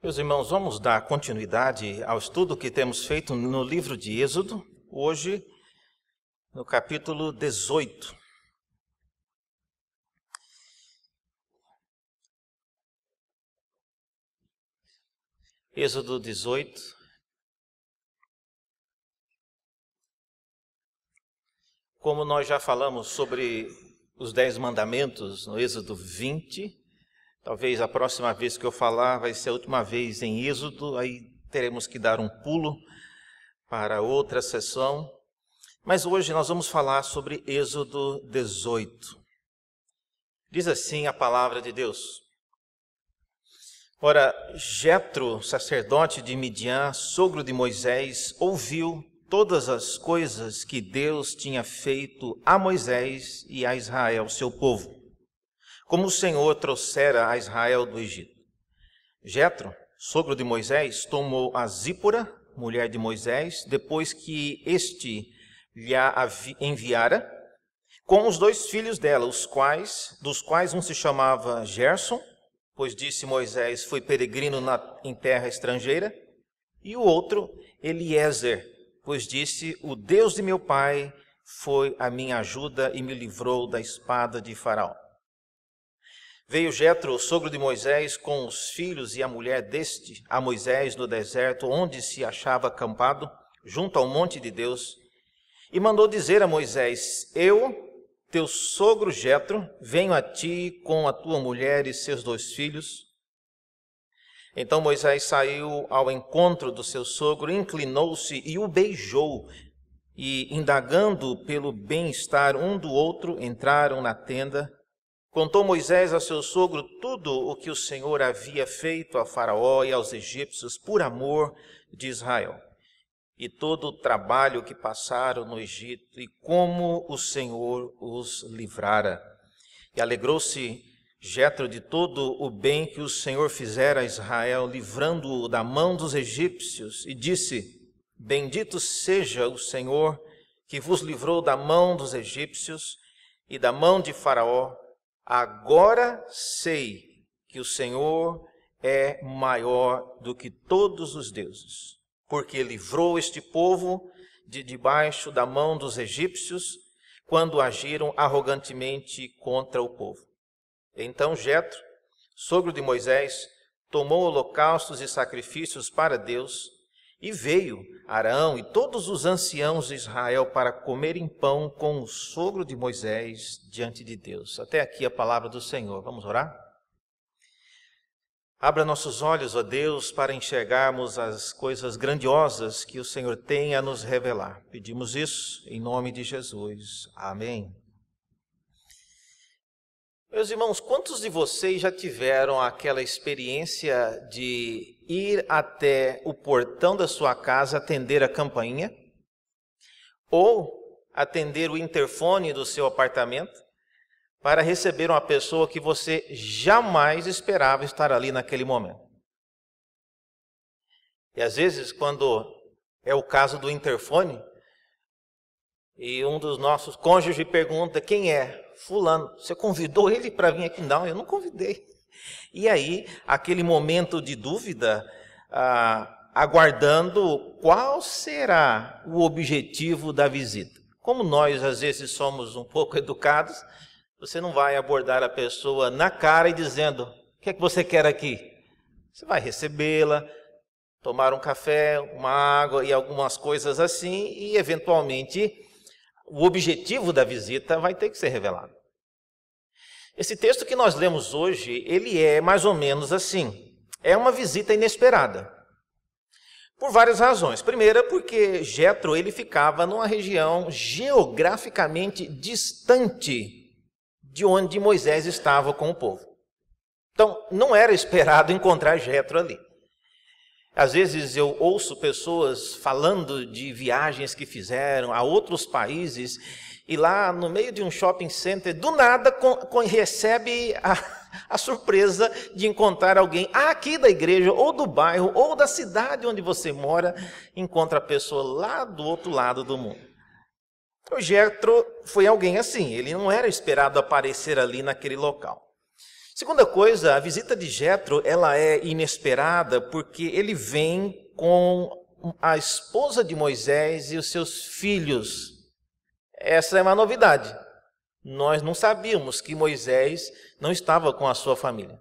Meus irmãos, vamos dar continuidade ao estudo que temos feito no livro de Êxodo, hoje no capítulo 18. Êxodo 18. Como nós já falamos sobre os 10 mandamentos no Êxodo 20, talvez a próxima vez que eu falar vai ser a última vez em Êxodo, aí teremos que dar um pulo para outra sessão. Mas hoje nós vamos falar sobre Êxodo 18. Diz assim a palavra de Deus. Ora, Jetro, sacerdote de Midian, sogro de Moisés, ouviu todas as coisas que Deus tinha feito a Moisés e a Israel, seu povo, como o Senhor trouxera a Israel do Egito. Jetro, sogro de Moisés, tomou a Zípora, mulher de Moisés, depois que este lhe a enviara, com os 2 filhos dela, dos quais um se chamava Gerson, pois disse Moisés, foi peregrino em terra estrangeira, e o outro, Eliezer, pois disse, o Deus de meu pai foi a minha ajuda e me livrou da espada de Faraó. Veio Jetro, sogro de Moisés, com os filhos e a mulher deste, a Moisés no deserto, onde se achava acampado, junto ao monte de Deus, e mandou dizer a Moisés, eu, teu sogro Jetro, venho a ti com a tua mulher e seus 2 filhos. Então Moisés saiu ao encontro do seu sogro, inclinou-se e o beijou, e, indagando pelo bem-estar um do outro, entraram na tenda. Contou Moisés a seu sogro tudo o que o Senhor havia feito a Faraó e aos egípcios por amor de Israel, e todo o trabalho que passaram no Egito, e como o Senhor os livrara. E alegrou-se Jetro de todo o bem que o Senhor fizera a Israel, livrando-o da mão dos egípcios, e disse, bendito seja o Senhor, que vos livrou da mão dos egípcios e da mão de Faraó. Agora sei que o Senhor é maior do que todos os deuses, porque livrou este povo de debaixo da mão dos egípcios, quando agiram arrogantemente contra o povo. Então Jetro, sogro de Moisés, tomou holocaustos e sacrifícios para Deus, e veio Arão e todos os anciãos de Israel para comerem pão com o sogro de Moisés diante de Deus. Até aqui a palavra do Senhor. Vamos orar? Abra nossos olhos, ó Deus, para enxergarmos as coisas grandiosas que o Senhor tem a nos revelar. Pedimos isso em nome de Jesus. Amém. Meus irmãos, quantos de vocês já tiveram aquela experiência de ir até o portão da sua casa atender a campainha? Ou atender o interfone do seu apartamento para receber uma pessoa que você jamais esperava estar ali naquele momento? E às vezes, quando é o caso do interfone, e um dos nossos cônjuges pergunta, quem é? Fulano, você convidou ele para vir aqui? Não, eu não convidei. E aí, aquele momento de dúvida, aguardando qual será o objetivo da visita. Como nós, às vezes, somos um pouco educados, você não vai abordar a pessoa na cara e dizendo, o que é que você quer aqui? Você vai recebê-la, tomar um café, uma água e algumas coisas assim, e eventualmente o objetivo da visita vai ter que ser revelado. Esse texto que nós lemos hoje, ele é mais ou menos assim. É uma visita inesperada. Por várias razões. Primeira, porque Jetro, ele ficava numa região geograficamente distante de onde Moisés estava com o povo. Então, não era esperado encontrar Jetro ali. Às vezes eu ouço pessoas falando de viagens que fizeram a outros países e lá no meio de um shopping center, do nada recebe a surpresa de encontrar alguém aqui da igreja, ou do bairro, ou da cidade onde você mora, encontra a pessoa lá do outro lado do mundo. O Jetro foi alguém assim, ele não era esperado aparecer ali naquele local. Segunda coisa, a visita de Jetro, ela é inesperada porque ele vem com a esposa de Moisés e os seus filhos. Essa é uma novidade. Nós não sabíamos que Moisés não estava com a sua família.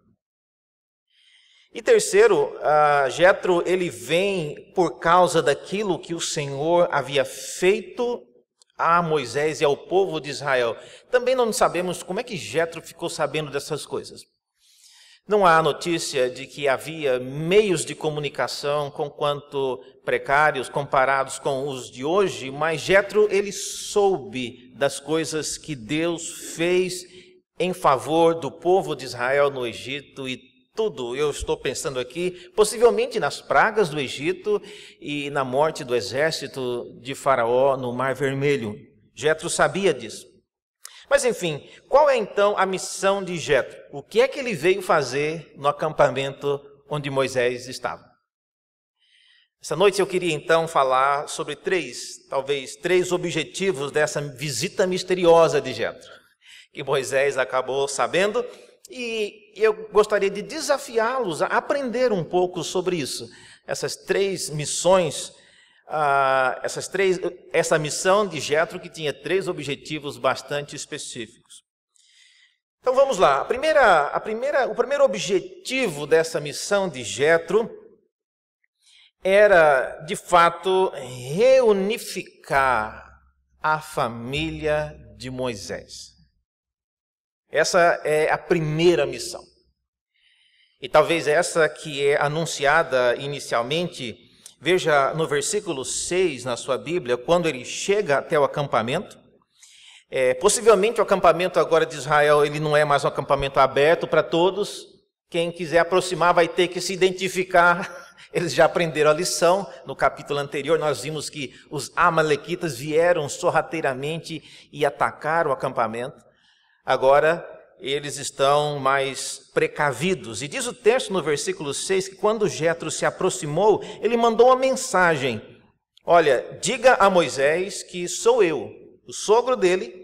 E terceiro, Jetro, ele vem por causa daquilo que o Senhor havia feito a Moisés e ao povo de Israel. Também não sabemos como é que Jetro ficou sabendo dessas coisas. Não há notícia de que havia meios de comunicação conquanto precários comparados com os de hoje, mas Jetro, ele soube das coisas que Deus fez em favor do povo de Israel no Egito e tudo. Eu estou pensando aqui, possivelmente nas pragas do Egito e na morte do exército de Faraó no Mar Vermelho. Jetro sabia disso. Mas enfim, qual é então a missão de Jetro? O que é que ele veio fazer no acampamento onde Moisés estava? Essa noite eu queria então falar sobre talvez três objetivos dessa visita misteriosa de Jetro, que Moisés acabou sabendo, e eu gostaria de desafiá-los a aprender um pouco sobre isso. Essas três missões, essa missão de Jetro que tinha três objetivos bastante específicos. Então vamos lá. O primeiro objetivo dessa missão de Jetro era, de fato, reunificar a família de Moisés. Essa é a primeira missão. E talvez essa que é anunciada inicialmente. Veja no versículo 6 na sua Bíblia, quando ele chega até o acampamento. Possivelmente o acampamento agora de Israel, ele não é mais um acampamento aberto para todos. Quem quiser aproximar vai ter que se identificar. Eles já aprenderam a lição. No capítulo anterior nós vimos que os amalequitas vieram sorrateiramente e atacaram o acampamento. Agora eles estão mais precavidos. E diz o texto no versículo 6 que quando Jetro se aproximou, ele mandou uma mensagem. Olha, diga a Moisés que sou eu, o sogro dele,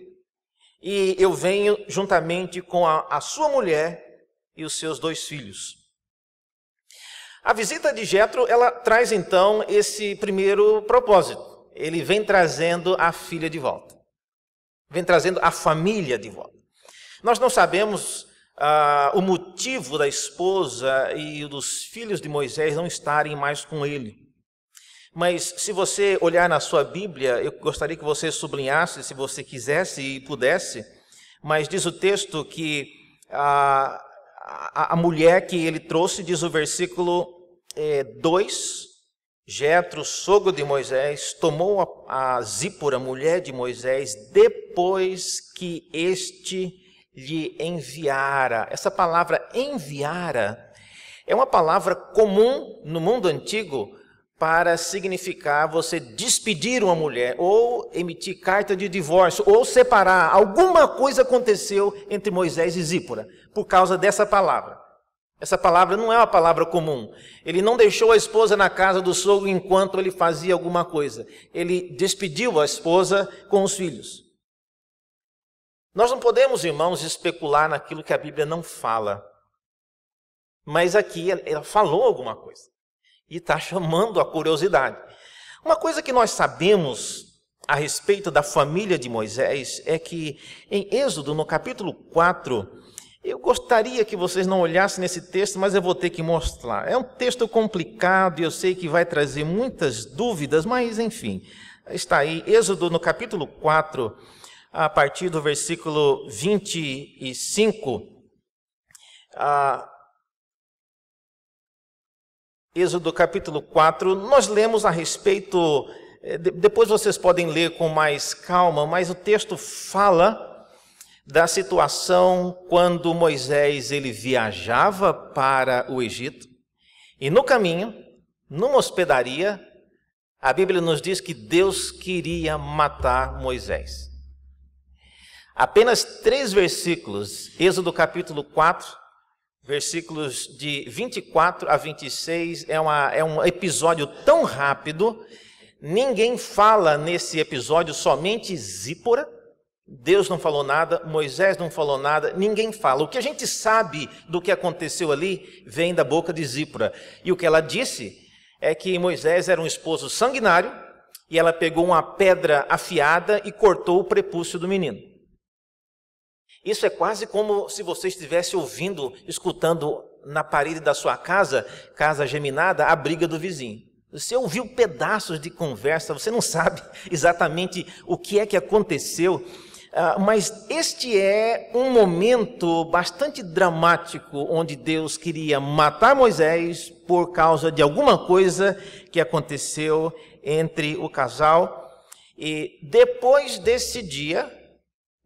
e eu venho juntamente com a sua mulher e os seus 2 filhos. A visita de Jetro, ela traz então esse primeiro propósito. Ele vem trazendo a filha de volta. Vem trazendo a família de volta. Nós não sabemos o motivo da esposa e dos filhos de Moisés não estarem mais com ele. Mas se você olhar na sua Bíblia, eu gostaria que você sublinhasse, se você quisesse e pudesse, mas diz o texto que a mulher que ele trouxe, diz o versículo 2, Jetro, sogro de Moisés, tomou a Zípora, mulher de Moisés, depois que este lhe enviara. Essa palavra enviara é uma palavra comum no mundo antigo para significar você despedir uma mulher, ou emitir carta de divórcio, ou separar. Alguma coisa aconteceu entre Moisés e Zípora por causa dessa palavra. Essa palavra não é uma palavra comum. Ele não deixou a esposa na casa do sogro enquanto ele fazia alguma coisa. Ele despediu a esposa com os filhos. Nós não podemos, irmãos, especular naquilo que a Bíblia não fala. Mas aqui ela falou alguma coisa. E está chamando a curiosidade. Uma coisa que nós sabemos a respeito da família de Moisés é que em Êxodo, no capítulo 4, eu gostaria que vocês não olhassem nesse texto, mas eu vou ter que mostrar. É um texto complicado e eu sei que vai trazer muitas dúvidas, mas enfim, está aí, Êxodo no capítulo 4, a partir do versículo 25, Êxodo capítulo 4, nós lemos a respeito, depois vocês podem ler com mais calma, mas o texto fala da situação quando Moisés ele viajava para o Egito, e no caminho, numa hospedaria, a Bíblia nos diz que Deus queria matar Moisés. Apenas 3 versículos, Êxodo capítulo 4, versículos de 24 a 26, é um episódio tão rápido, ninguém fala nesse episódio somente Zípora, Deus não falou nada, Moisés não falou nada, ninguém fala. O que a gente sabe do que aconteceu ali vem da boca de Zípora. E o que ela disse é que Moisés era um esposo sanguinário e ela pegou uma pedra afiada e cortou o prepúcio do menino. Isso é quase como se você estivesse ouvindo, escutando na parede da sua casa, casa geminada, a briga do vizinho. Você ouviu pedaços de conversa, você não sabe exatamente o que é que aconteceu, mas este é um momento bastante dramático, onde Deus queria matar Moisés por causa de alguma coisa que aconteceu entre o casal. E depois desse dia,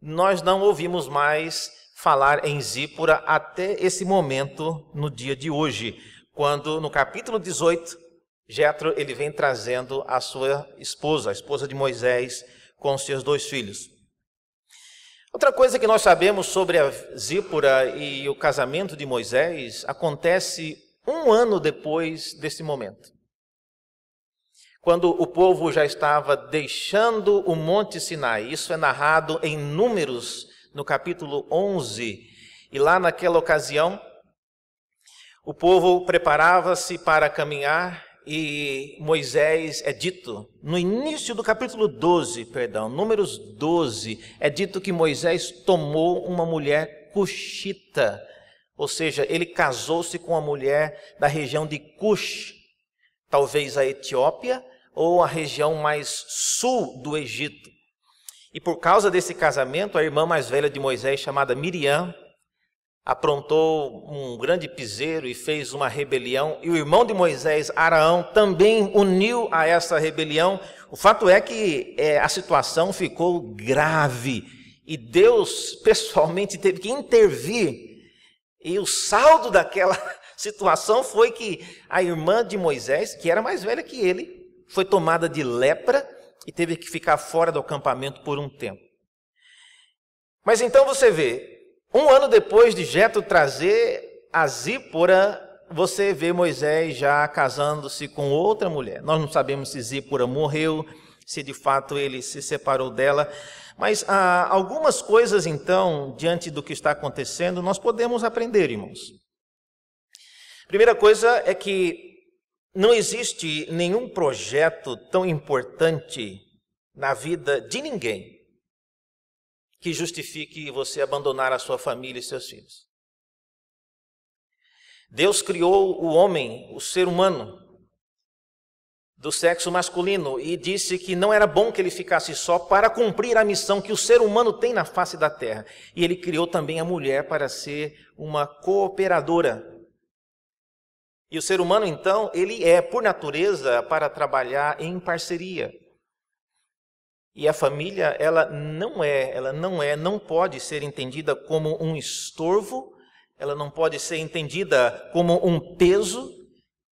nós não ouvimos mais falar em Zípora até esse momento, no dia de hoje, quando no capítulo 18, Jetro ele vem trazendo a sua esposa, a esposa de Moisés, com seus 2 filhos. Outra coisa que nós sabemos sobre a Zípora e o casamento de Moisés acontece 1 ano depois desse momento. Quando o povo já estava deixando o Monte Sinai. Isso é narrado em Números, no capítulo 11. E lá naquela ocasião, o povo preparava-se para caminhar e Moisés é dito, no início do capítulo 12, Números 12, é dito que Moisés tomou uma mulher cuxita, ou seja, ele casou-se com uma mulher da região de Cush, talvez a Etiópia ou a região mais sul do Egito. E por causa desse casamento, a irmã mais velha de Moisés, chamada Miriam, aprontou um grande piseiro e fez uma rebelião, e o irmão de Moisés, Araão, também uniu a essa rebelião. O fato é que a situação ficou grave, e Deus pessoalmente teve que intervir, e o saldo daquela situação foi que a irmã de Moisés, que era mais velha que ele, foi tomada de lepra e teve que ficar fora do acampamento por um tempo. Mas então você vê, 1 ano depois de Jetro trazer a Zípora, você vê Moisés já casando-se com outra mulher. Nós não sabemos se Zípora morreu, se de fato ele se separou dela, mas algumas coisas então, diante do que está acontecendo, nós podemos aprender, irmãos. Primeira coisa é que não existe nenhum projeto tão importante na vida de ninguém que justifique você abandonar a sua família e seus filhos. Deus criou o homem, o ser humano, do sexo masculino, e disse que não era bom que ele ficasse só para cumprir a missão que o ser humano tem na face da terra. E ele criou também a mulher para ser uma cooperadora. E o ser humano, então, ele é, por natureza, para trabalhar em parceria. E a família, não pode ser entendida como um estorvo, ela não pode ser entendida como um peso.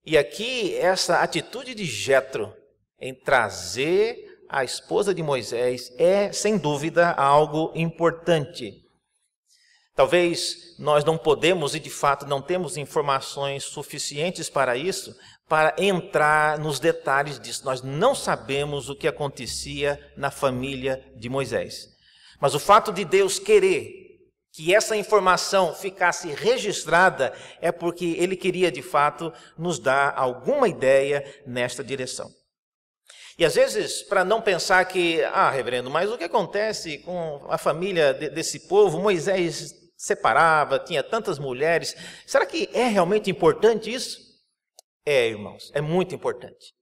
E aqui, essa atitude de Jetro em trazer a esposa de Moisés é, sem dúvida, algo importante. Talvez nós não podemos, e de fato não temos informações suficientes para isso, para entrar nos detalhes disso. Nós não sabemos o que acontecia na família de Moisés. Mas o fato de Deus querer que essa informação ficasse registrada é porque Ele queria, de fato, nos dar alguma ideia nesta direção. E às vezes, para não pensar que, reverendo, mas o que acontece com a família desse povo? Moisés separava, tinha tantas mulheres. Será que é realmente importante isso? É, irmãos, é muito importante.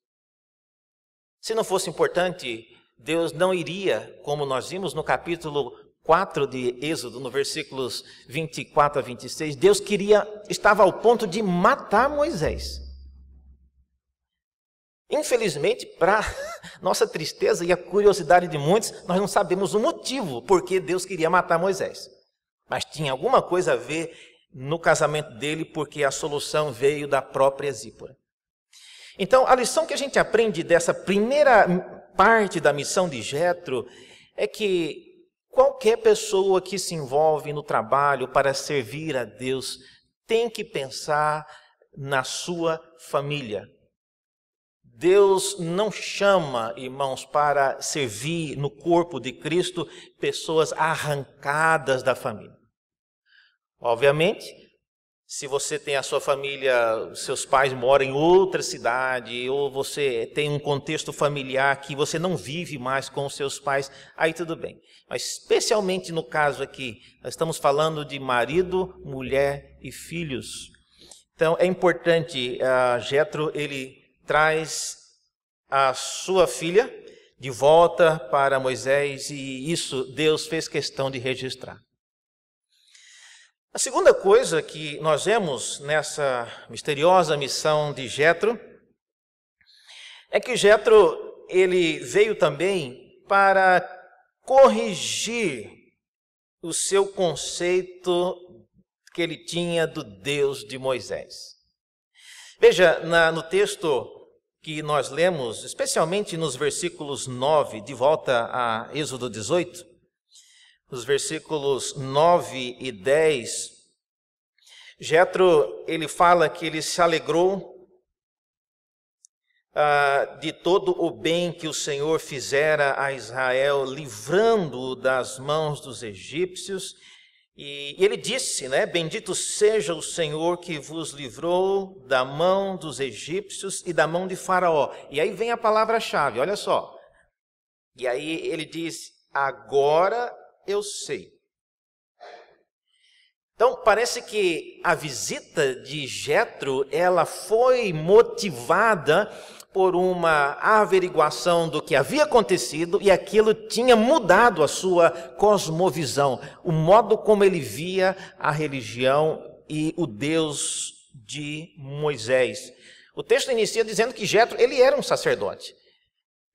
Se não fosse importante, Deus não iria, como nós vimos no capítulo 4 de Êxodo, no versículos 24 a 26, Deus estava ao ponto de matar Moisés. Infelizmente, para nossa tristeza e a curiosidade de muitos, nós não sabemos o motivo por que Deus queria matar Moisés. Mas tinha alguma coisa a ver no casamento dele, porque a solução veio da própria Zípora. Então, a lição que a gente aprende dessa primeira parte da missão de Jetro é que qualquer pessoa que se envolve no trabalho para servir a Deus tem que pensar na sua família. Deus não chama, irmãos, para servir no corpo de Cristo pessoas arrancadas da família. Obviamente, se você tem a sua família, seus pais moram em outra cidade, ou você tem um contexto familiar que você não vive mais com os seus pais, aí tudo bem. Mas especialmente no caso aqui, nós estamos falando de marido, mulher e filhos. Então é importante, Jétro, ele traz a sua filha de volta para Moisés, e isso Deus fez questão de registrar. A segunda coisa que nós vemos nessa misteriosa missão de Jétro é que Jétro, ele veio também para corrigir o seu conceito que ele tinha do Deus de Moisés. Veja, no texto que nós lemos, especialmente nos versículos 9, de volta a Êxodo 18, nos versículos 9 e 10, Jétro, ele fala que ele se alegrou de todo o bem que o Senhor fizera a Israel, livrando-o das mãos dos egípcios. E ele disse, né, bendito seja o Senhor que vos livrou da mão dos egípcios e da mão de Faraó. E aí vem a palavra-chave, olha só. E aí ele diz, agora eu sei. Então, parece que a visita de Jétro, ela foi motivada por uma averiguação do que havia acontecido, e aquilo tinha mudado a sua cosmovisão, o modo como ele via a religião e o Deus de Moisés. O texto inicia dizendo que Jétro, ele era um sacerdote.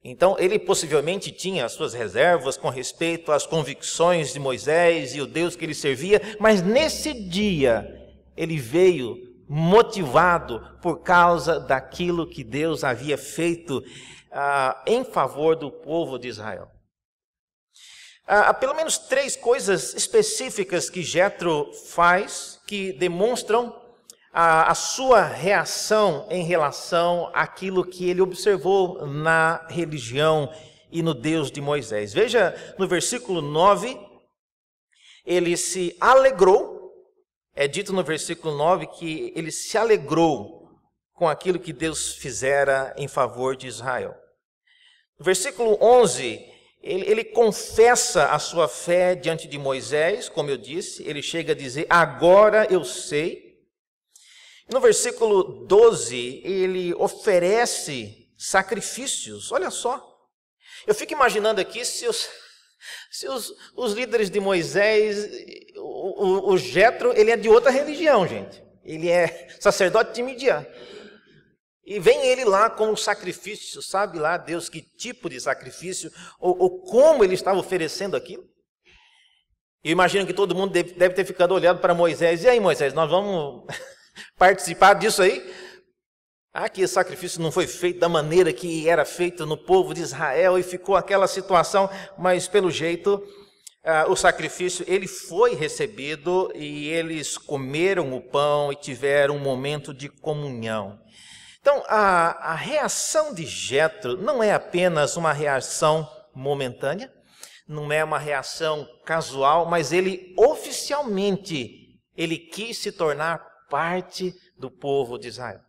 Então, ele possivelmente tinha as suas reservas com respeito às convicções de Moisés e o Deus que ele servia, mas nesse dia ele veio motivado por causa daquilo que Deus havia feito em favor do povo de Israel. Há pelo menos 3 coisas específicas que Jétro faz que demonstram a sua reação em relação àquilo que ele observou na religião e no Deus de Moisés. Veja no versículo 9, ele se alegrou, é dito no versículo 9 que ele se alegrou com aquilo que Deus fizera em favor de Israel. No versículo 11, ele confessa a sua fé diante de Moisés, como eu disse, ele chega a dizer, agora eu sei. No versículo 12, ele oferece sacrifícios, olha só. Eu fico imaginando aqui se os líderes de Moisés, o Jétro, ele é de outra religião, gente. Ele é sacerdote de Midian. E vem ele lá com o sacrifício, sabe lá Deus que tipo de sacrifício, ou como ele estava oferecendo aquilo. Eu imagino que todo mundo deve ter ficado olhando para Moisés. E aí, Moisés, nós vamos participar disso aí? Que esse sacrifício não foi feito da maneira que era feito no povo de Israel e ficou aquela situação, mas pelo jeito o sacrifício ele foi recebido e eles comeram o pão e tiveram um momento de comunhão. Então a reação de Jétro não é apenas uma reação momentânea, não é uma reação casual, mas ele oficialmente ele quis se tornar parte do povo de Israel.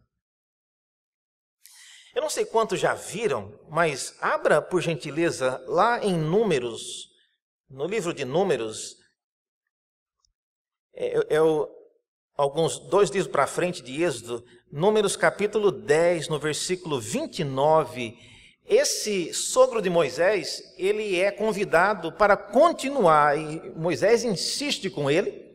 Eu não sei quantos já viram, mas abra por gentileza lá em Números, no livro de Números, alguns 2 livros para frente de Êxodo, Números capítulo 10, no versículo 29, esse sogro de Moisés, ele é convidado para continuar, e Moisés insiste com ele.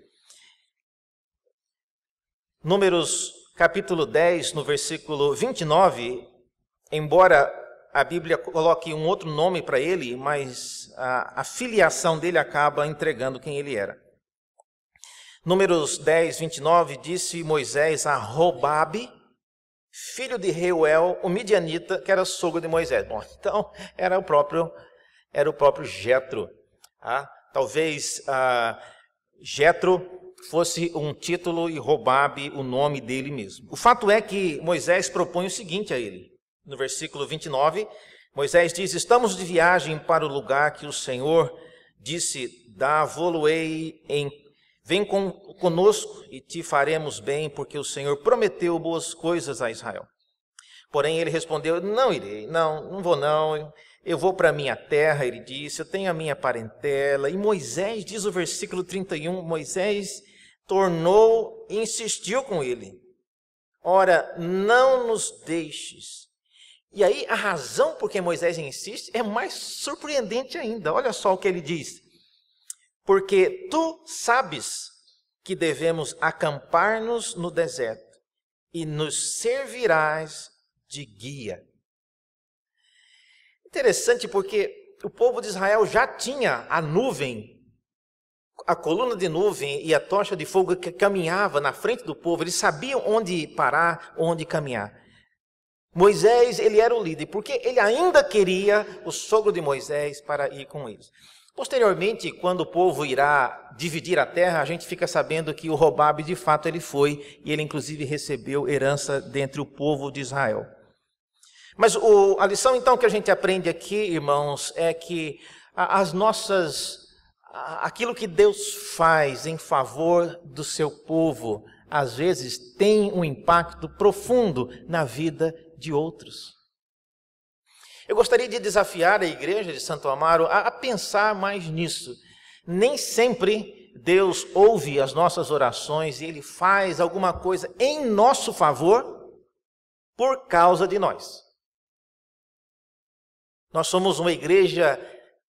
Números capítulo 10, no versículo 29, embora a Bíblia coloque um outro nome para ele, mas a filiação dele acaba entregando quem ele era. Números 10, 29, disse Moisés a Robabe, filho de Reuel, o midianita, que era sogro de Moisés. Bom, então era o próprio Jétro. Talvez Jétro fosse um título e Robabe o nome dele mesmo. O fato é que Moisés propõe o seguinte a ele: No versículo 29, Moisés diz: estamos de viagem para o lugar que o Senhor disse, dá-vô-lo-ei vem conosco e te faremos bem, porque o Senhor prometeu boas coisas a Israel. Porém ele respondeu: não irei, não vou não, eu vou para a minha terra, ele disse, eu tenho a minha parentela. E Moisés, diz o versículo 31, Moisés tornou e insistiu com ele: ora, não nos deixes. E aí a razão por que Moisés insiste é mais surpreendente ainda. Olha só o que ele diz: porque tu sabes que devemos acampar-nos no deserto e nos servirás de guia. Interessante, porque o povo de Israel já tinha a nuvem, a coluna de nuvem e a tocha de fogo que caminhava na frente do povo. Eles sabiam onde parar, onde caminhar. Moisés, ele era o líder, porque ele ainda queria o sogro de Moisés para ir com eles. Posteriormente, quando o povo irá dividir a terra, a gente fica sabendo que o Robabe, de fato, ele foi, e ele inclusive recebeu herança dentre o povo de Israel. Mas a lição então que a gente aprende aqui, irmãos, é que aquilo que Deus faz em favor do seu povo, às vezes tem um impacto profundo na vida de outros. Eu gostaria de desafiar a igreja de Santo Amaro a pensar mais nisso. Nem sempre Deus ouve as nossas orações e Ele faz alguma coisa em nosso favor por causa de nós. Nós somos uma igreja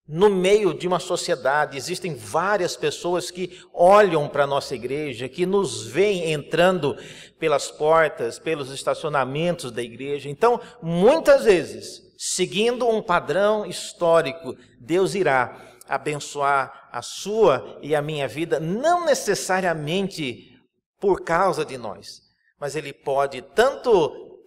no meio de uma sociedade. Existem várias pessoas que olham para a nossa igreja, que nos veem entrando pelas portas, pelos estacionamentos da igreja. Então, muitas vezes, seguindo um padrão histórico, Deus irá abençoar a sua e a minha vida, não necessariamente por causa de nós, mas Ele pode tanto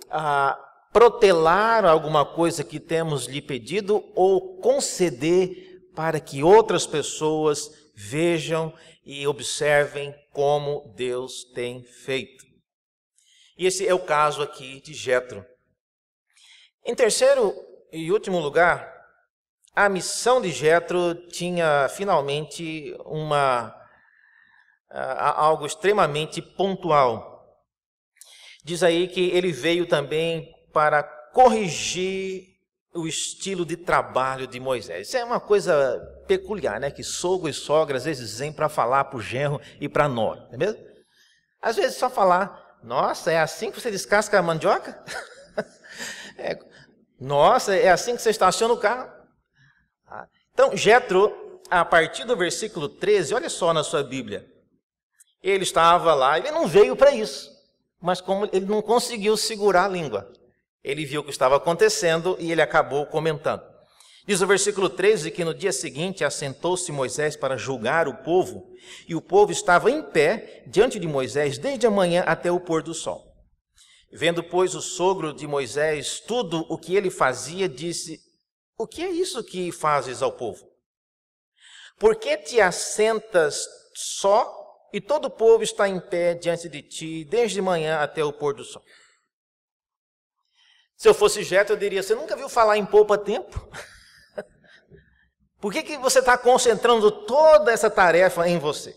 protelar alguma coisa que temos lhe pedido ou conceder para que outras pessoas vejam e observem como Deus tem feito. E esse é o caso aqui de Jetro. Em terceiro e último lugar, a missão de Jetro tinha finalmente algo extremamente pontual. Diz aí que ele veio também para corrigir o estilo de trabalho de Moisés. Isso é uma coisa peculiar, né? Que sogro e sogra às vezes vêm para falar para o genro e para a nora, não é mesmo? Às vezes só falar: nossa, é assim que você descasca a mandioca? Nossa, é assim que você estaciona o carro? Então, Jetro, a partir do versículo 13, olha só na sua Bíblia. Ele estava lá, ele não veio para isso, mas como ele não conseguiu segurar a língua, ele viu o que estava acontecendo e ele acabou comentando. Diz o versículo 13 que no dia seguinte assentou-se Moisés para julgar o povo, e o povo estava em pé diante de Moisés desde a manhã até o pôr do sol. Vendo, pois, o sogro de Moisés tudo o que ele fazia, disse: o que é isso que fazes ao povo? Por que te assentas só e todo o povo está em pé diante de ti desde manhã até o pôr do sol? Se eu fosse Jetro, eu diria: você nunca viu falar em poupa-tempo? Por que você está concentrando toda essa tarefa em você?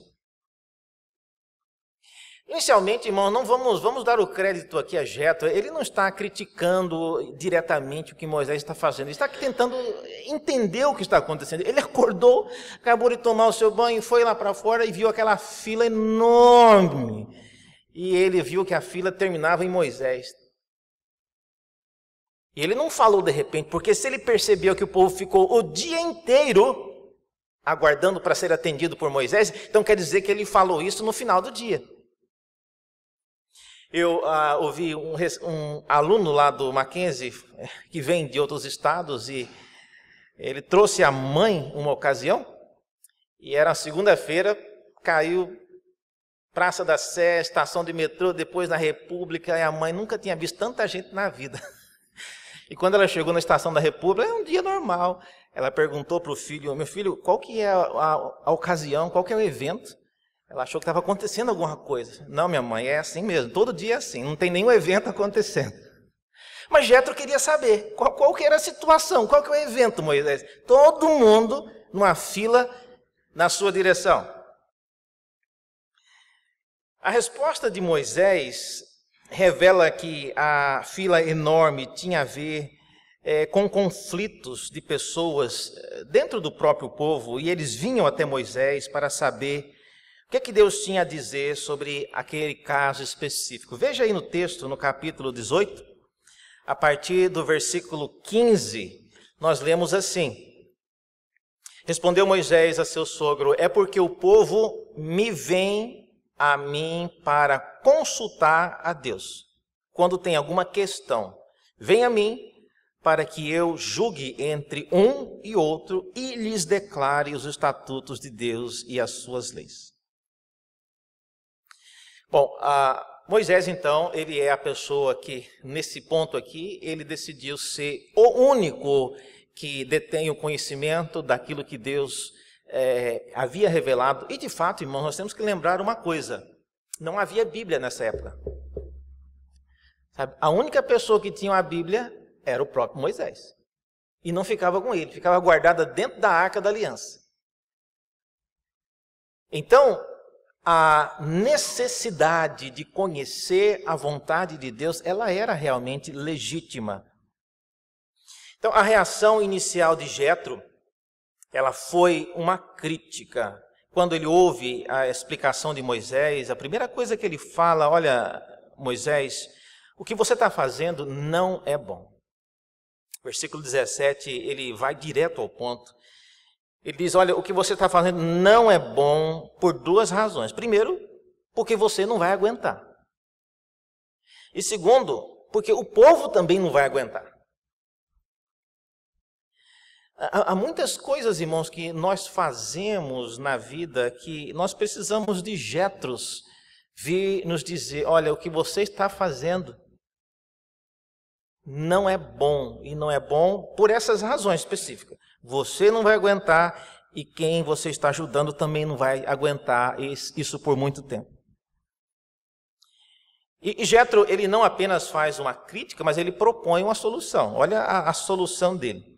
Inicialmente, irmão, não vamos dar o crédito aqui a Jetro. Ele não está criticando diretamente o que Moisés está fazendo. Ele está tentando entender o que está acontecendo. Ele acordou, acabou de tomar o seu banho, foi lá para fora e viu aquela fila enorme. E ele viu que a fila terminava em Moisés. E ele não falou de repente, porque se ele percebeu que o povo ficou o dia inteiro aguardando para ser atendido por Moisés, então quer dizer que ele falou isso no final do dia. Eu ouvi um aluno lá do Mackenzie, que vem de outros estados, e ele trouxe a mãe uma ocasião, e era segunda-feira, caiu Praça da Sé, estação de metrô, depois na República, e a mãe nunca tinha visto tanta gente na vida. E quando ela chegou na estação da República, é um dia normal. Ela perguntou para o filho: meu filho, qual que é a ocasião, qual que é o evento? Ela achou que estava acontecendo alguma coisa. Não, minha mãe, é assim mesmo, todo dia é assim, não tem nenhum evento acontecendo. Mas Jetro queria saber qual que era a situação, qual que é o evento, Moisés. Todo mundo numa fila na sua direção. A resposta de Moisés revela que a fila enorme tinha a ver com conflitos de pessoas dentro do próprio povo, e eles vinham até Moisés para saber o que é que Deus tinha a dizer sobre aquele caso específico. Veja aí no texto, no capítulo 18, a partir do versículo 15, nós lemos assim: Respondeu Moisés a seu sogro: é porque o povo me vem a mim para consultar a Deus. Quando tem alguma questão, vem a mim para que eu julgue entre um e outro e lhes declare os estatutos de Deus e as suas leis. Bom, Moisés, então, ele é a pessoa que, nesse ponto aqui, ele decidiu ser o único que detém o conhecimento daquilo que Deus havia revelado. E, de fato, irmãos, nós temos que lembrar uma coisa: não havia Bíblia nessa época. Sabe? A única pessoa que tinha a Bíblia era o próprio Moisés. E não ficava com ele, ficava guardada dentro da Arca da Aliança. Então, a necessidade de conhecer a vontade de Deus, ela era realmente legítima. Então, a reação inicial de Jetro, ela foi uma crítica. Quando ele ouve a explicação de Moisés, a primeira coisa que ele fala: olha, Moisés, o que você está fazendo não é bom. Versículo 17, ele vai direto ao ponto. Ele diz: olha, o que você está fazendo não é bom por duas razões. Primeiro, porque você não vai aguentar. E segundo, porque o povo também não vai aguentar. Há muitas coisas, irmãos, que nós fazemos na vida que nós precisamos de Jetros vir nos dizer: olha, o que você está fazendo não é bom, e não é bom por essas razões específicas. Você não vai aguentar e quem você está ajudando também não vai aguentar isso por muito tempo. E Jetro, ele não apenas faz uma crítica, mas ele propõe uma solução. Olha a solução dele.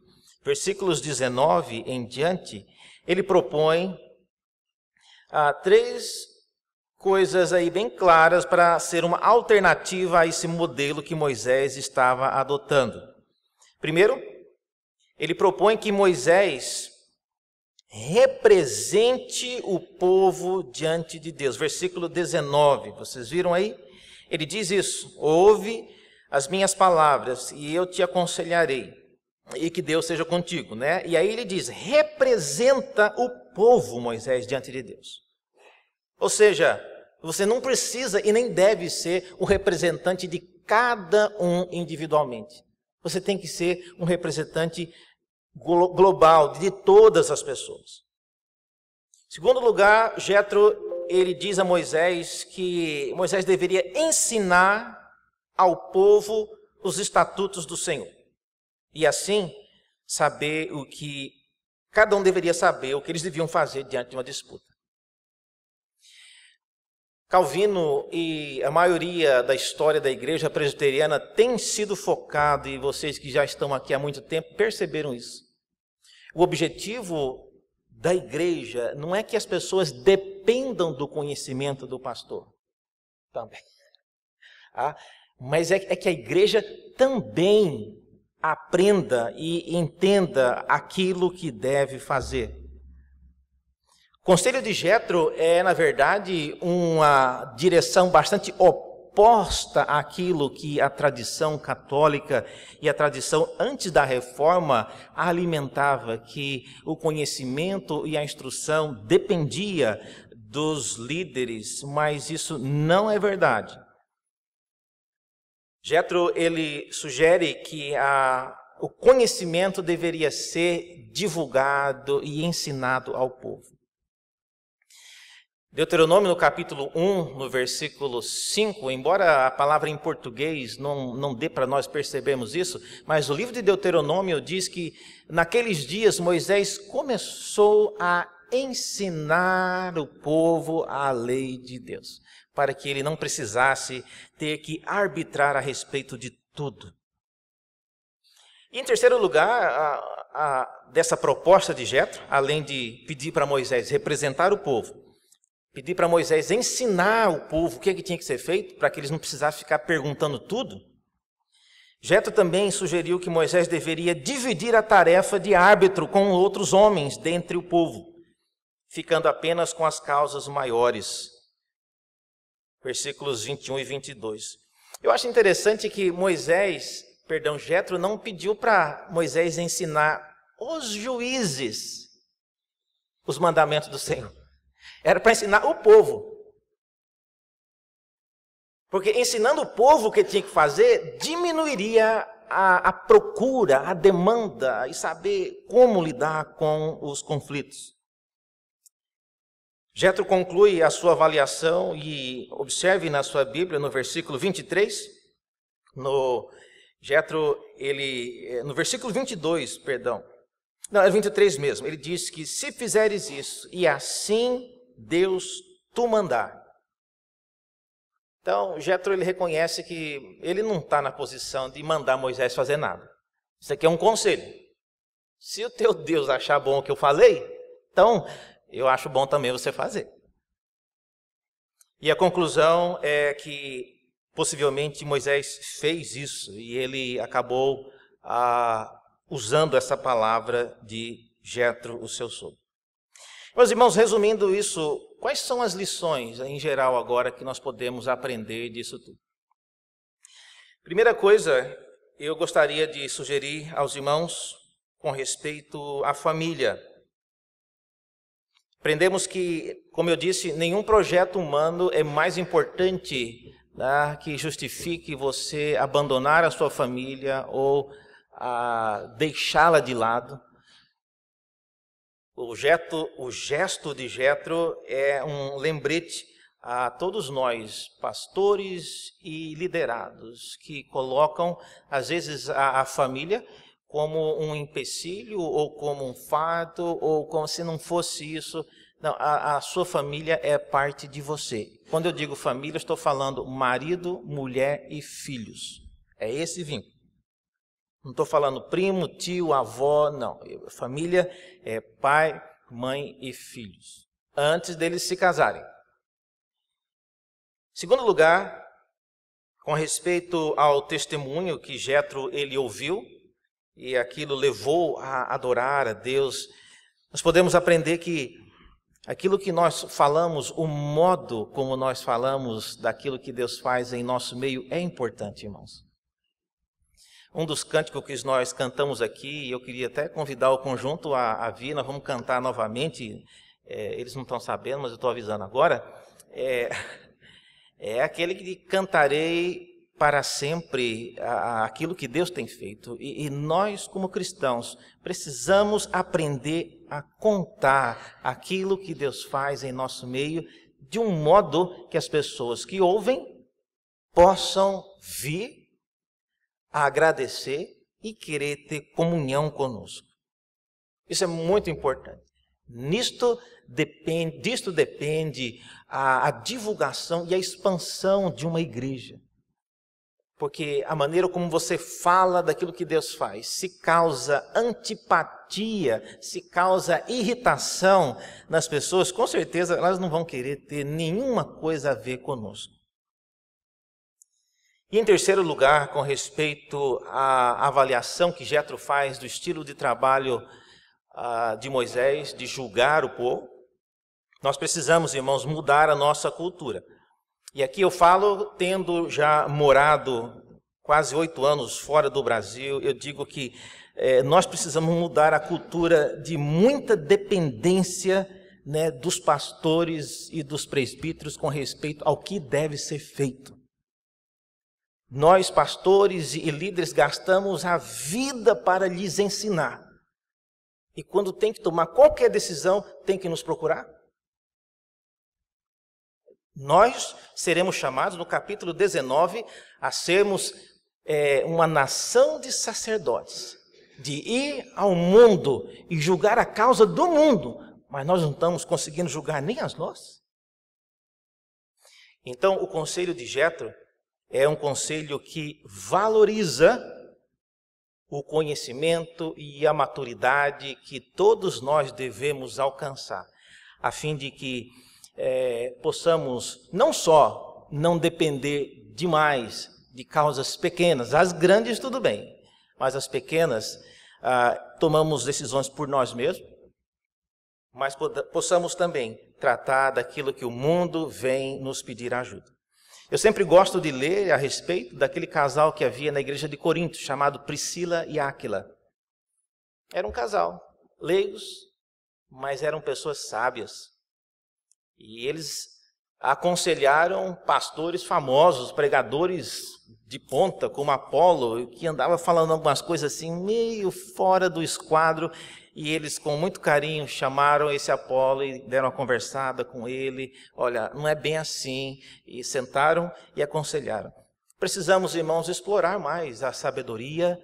Versículos 19 em diante, ele propõe 3 coisas aí bem claras para ser uma alternativa a esse modelo que Moisés estava adotando. Primeiro, ele propõe que Moisés represente o povo diante de Deus. Versículo 19, vocês viram aí? Ele diz isso: ouve as minhas palavras e eu te aconselharei, e que Deus seja contigo, né? E aí ele diz: representa o povo, Moisés, diante de Deus. Ou seja, você não precisa e nem deve ser o representante de cada um individualmente. Você tem que ser um representante global de todas as pessoas. Em segundo lugar, Jetro, ele diz a Moisés que Moisés deveria ensinar ao povo os estatutos do Senhor. E assim, saber o que cada um deveria saber, o que eles deviam fazer diante de uma disputa. Calvino e a maioria da história da igreja presbiteriana tem sido focado, e vocês que já estão aqui há muito tempo perceberam isso. O objetivo da igreja não é que as pessoas dependam do conhecimento do pastor, também, mas é que a igreja também aprenda e entenda aquilo que deve fazer. O conselho de Jetro é, na verdade, uma direção bastante oposta àquilo que a tradição católica e a tradição antes da reforma alimentava, que o conhecimento e a instrução dependia dos líderes, mas isso não é verdade. Jetro, ele sugere que o conhecimento deveria ser divulgado e ensinado ao povo. Deuteronômio, no capítulo 1, no versículo 5, embora a palavra em português não dê para nós percebermos isso, mas o livro de Deuteronômio diz que naqueles dias Moisés começou a ensinar o povo a lei de Deus, para que ele não precisasse ter que arbitrar a respeito de tudo. E, em terceiro lugar, dessa proposta de Jetro, além de pedir para Moisés representar o povo, pedir para Moisés ensinar o povo o que tinha que ser feito, para que eles não precisassem ficar perguntando tudo, Jetro também sugeriu que Moisés deveria dividir a tarefa de árbitro com outros homens dentre o povo, ficando apenas com as causas maiores. Versículos 21 e 22. Eu acho interessante que Jetro não pediu para Moisés ensinar os juízes os mandamentos do Senhor. Era para ensinar o povo. Porque ensinando o povo o que tinha que fazer, diminuiria a procura, a demanda e saber como lidar com os conflitos. Jetro conclui a sua avaliação e observe na sua Bíblia, no versículo 23, no versículo 22, não, é 23 mesmo, ele diz que se fizeres isso, e assim Deus tu mandar. Então, Jetro ele reconhece que ele não está na posição de mandar Moisés fazer nada. Isso aqui é um conselho. Se o teu Deus achar bom o que eu falei, então eu acho bom também você fazer. E a conclusão é que possivelmente Moisés fez isso e ele acabou usando essa palavra de Jetro, o seu sogro. Meus irmãos, resumindo isso, quais são as lições em geral agora que nós podemos aprender disso tudo? Primeira coisa, eu gostaria de sugerir aos irmãos com respeito à família. Aprendemos que, como eu disse, nenhum projeto humano é mais importante, né, que justifique você abandonar a sua família ou deixá-la de lado. O gesto de Jetro é um lembrete a todos nós, pastores e liderados, que colocam, às vezes, a família como um empecilho, ou como um fardo, ou como se não fosse isso. Não, a sua família é parte de você. Quando eu digo família, eu estou falando marido, mulher e filhos. É esse vínculo. Não estou falando primo, tio, avó, não. Família é pai, mãe e filhos, antes deles se casarem. Segundo lugar, com respeito ao testemunho que Jetro ele ouviu, e aquilo levou a adorar a Deus, nós podemos aprender que aquilo que nós falamos, o modo como nós falamos daquilo que Deus faz em nosso meio é importante, irmãos. Um dos cânticos que nós cantamos aqui, eu queria até convidar o conjunto a vir, nós vamos cantar novamente, eles não estão sabendo, mas eu estou avisando agora, é aquele que cantarei para sempre aquilo que Deus tem feito. E nós, como cristãos, precisamos aprender a contar aquilo que Deus faz em nosso meio, de um modo que as pessoas que ouvem possam vir a agradecer e querer ter comunhão conosco. Isso é muito importante. Disto depende a divulgação e a expansão de uma igreja. Porque a maneira como você fala daquilo que Deus faz, se causa antipatia, se causa irritação nas pessoas, com certeza elas não vão querer ter nenhuma coisa a ver conosco. E em terceiro lugar, com respeito à avaliação que Jetro faz do estilo de trabalho de Moisés, de julgar o povo, nós precisamos, irmãos, mudar a nossa cultura. E aqui eu falo, tendo já morado quase 8 anos fora do Brasil, eu digo que nós precisamos mudar a cultura de muita dependência, né, dos pastores e dos presbíteros com respeito ao que deve ser feito. Nós, pastores e líderes, gastamos a vida para lhes ensinar. E quando tem que tomar qualquer decisão, tem que nos procurar. Nós seremos chamados, no capítulo 19, a sermos uma nação de sacerdotes, de ir ao mundo e julgar a causa do mundo, mas nós não estamos conseguindo julgar nem as nossas. Então, o conselho de Jetro é um conselho que valoriza o conhecimento e a maturidade que todos nós devemos alcançar, a fim de que possamos não só não depender demais de causas pequenas, as grandes tudo bem, mas as pequenas tomamos decisões por nós mesmos, mas possamos também tratar daquilo que o mundo vem nos pedir ajuda. Eu sempre gosto de ler a respeito daquele casal que havia na igreja de Corinto, chamado Priscila e Áquila. Era um casal, leigos, mas eram pessoas sábias. E eles aconselharam pastores famosos, pregadores de ponta, como Apolo, que andava falando algumas coisas assim, meio fora do esquadro. E eles, com muito carinho, chamaram esse Apolo e deram uma conversada com ele. Olha, não é bem assim. E sentaram e aconselharam. Precisamos, irmãos, explorar mais a sabedoria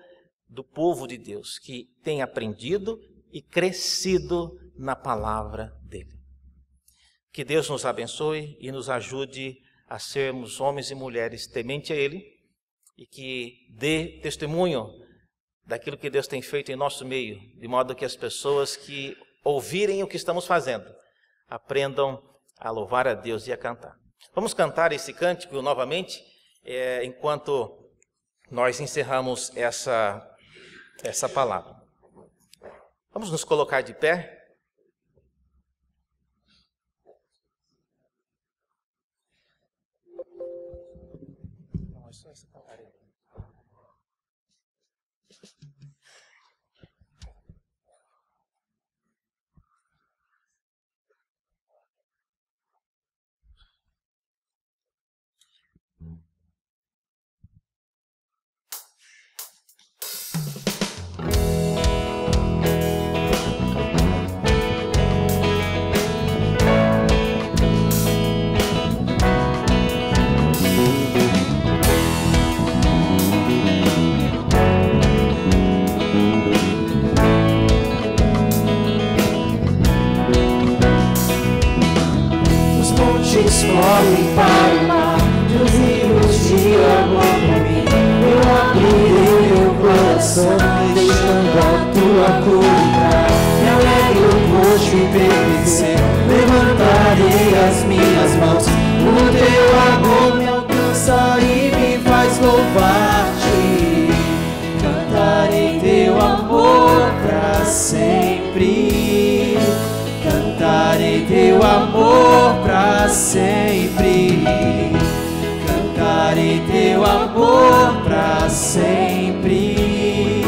do povo de Deus, que tem aprendido e crescido na palavra dele. Que Deus nos abençoe e nos ajude a sermos homens e mulheres temente a ele e que dê testemunho daquilo que Deus tem feito em nosso meio, de modo que as pessoas que ouvirem o que estamos fazendo aprendam a louvar a Deus e a cantar. Vamos cantar esse cântico novamente, enquanto nós encerramos essa palavra. Vamos nos colocar de pé. Correm para o mar, teus rios de amor por mim. Eu abrirei meu coração, deixando a tua cor entrar. Me alegro por te pertencer, levantarei as minhas mãos. O teu amor me alcança e me faz louvar-te. Cantarei teu amor pra sempre. Cantarei teu amor pra sempre. Cantarei teu amor pra sempre.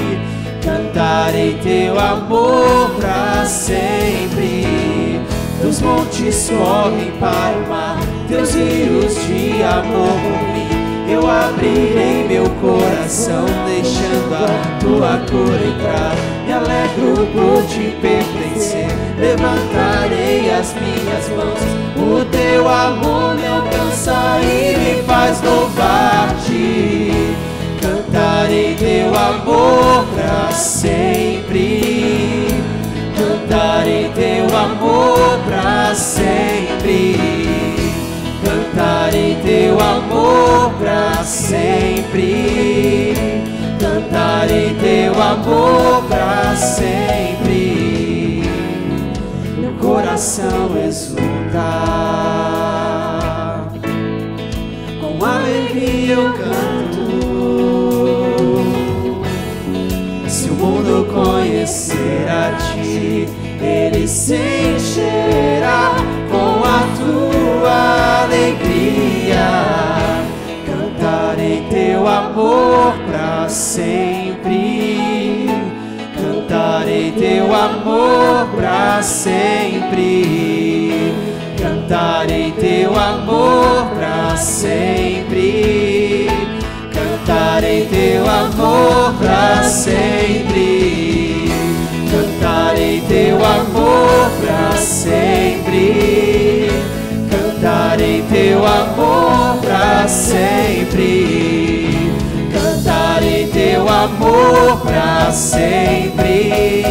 Cantarei teu amor pra sempre. Dos montes correm para o mar, teus rios de amor por mim. Eu abrirei meu coração, deixando a tua cor entrar. Me alegro por te pertencer, levantarei as minhas mãos. O teu amor me alcança e me faz louvar-te. Cantarei teu amor pra sempre. Cantarei teu amor pra sempre. Cantarei teu amor pra sempre. Cantarei teu amor pra sempre. Meu coração exulta, com alegria eu canto. Se o mundo conhecer a ti, ele se encherá com a tua alegria. Cantarei teu amor pra sempre. Cantarei teu amor pra sempre. Cantarei teu amor pra sempre. Cantarei teu amor pra sempre. Cantarei teu amor pra sempre. Cantarei teu amor pra sempre. Cantarei teu amor pra sempre.